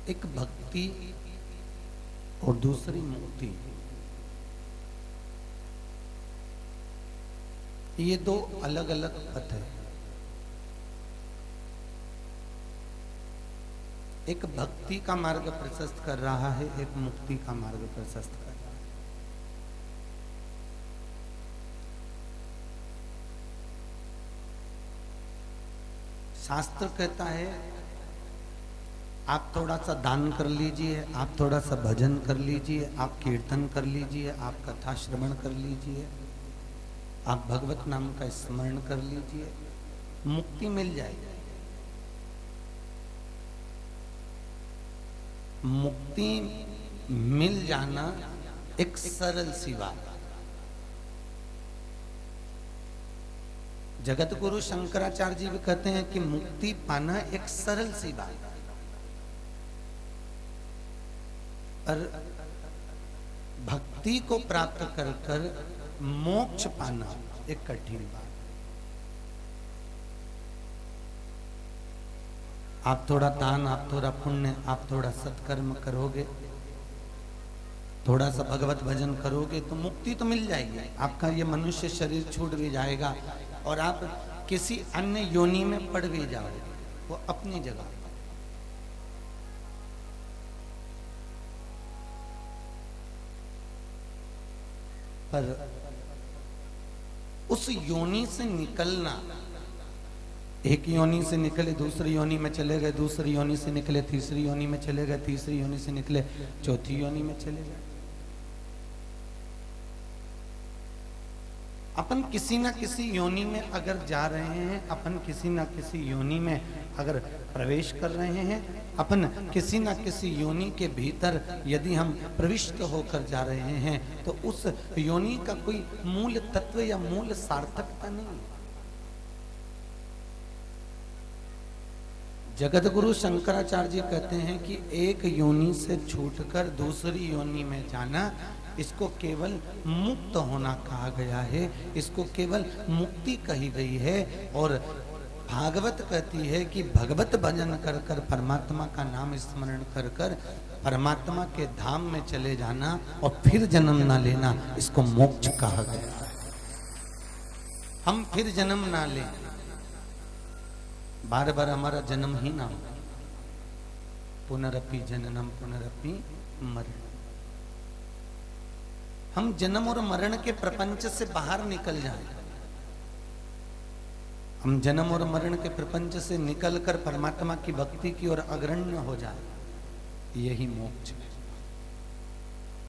एक भक्ति और दूसरी मुक्ति, ये दो अलग अलग पथ है। एक भक्ति का मार्ग प्रशस्त कर रहा है, एक मुक्ति का मार्ग प्रशस्त कर रहा है। शास्त्र कहता है आप थोड़ा सा दान कर लीजिए, आप थोड़ा सा भजन कर लीजिए, आप कीर्तन कर लीजिए, आप कथा श्रवण कर लीजिए, आप भगवत नाम का स्मरण कर लीजिए, मुक्ति मिल जाएगी। मुक्ति मिल जाना एक सरल सी बात। जगत गुरु शंकराचार्य जी भी कहते हैं कि मुक्ति पाना एक सरल सी बात है, और भक्ति को प्राप्त कर कर मोक्ष पाना एक कठिन बात। आप थोड़ा दान, आप थोड़ा पुण्य, आप थोड़ा सत्कर्म करोगे, थोड़ा सा भगवत भजन करोगे तो मुक्ति तो मिल जाएगी। आपका ये मनुष्य शरीर छूट भी जाएगा और आप किसी अन्य योनि में पड़ भी जाओगे, वो अपनी जगह। पर उस योनि से निकलना, एक योनि से निकले दूसरी योनि में चले गए, दूसरी योनि से निकले तीसरी योनि में चले गए, तीसरी योनि से निकले चौथी योनि में चले गए। अपन किसी ना किसी योनि में अगर जा रहे हैं, अपन किसी ना किसी योनि में अगर प्रवेश कर रहे हैं, अपन किसी ना किसी योनि के भीतर यदि हम प्रविष्ट होकर जा रहे हैं तो उस योनि का कोई मूल तत्व या मूल सार्थकता नहीं। जगत गुरु शंकराचार्य जी कहते हैं कि एक योनि से छूटकर दूसरी योनि में जाना, इसको केवल मुक्त होना कहा गया है, इसको केवल मुक्ति कही गई है। और भागवत कहती है कि भगवत भजन कर कर, परमात्मा का नाम स्मरण कर कर परमात्मा के धाम में चले जाना और फिर जन्म ना लेना, इसको मोक्ष कहा गया है। हम फिर जन्म ना लें, बार बार हमारा जन्म ही ना हो, पुनरपि जननम पुनरपि मरण। हम जन्म और मरण के प्रपंच से बाहर निकल जाएं, हम जन्म और मरण के प्रपंच से निकलकर परमात्मा की भक्ति की ओर अग्रण्य हो जाए, यही मोक्ष है।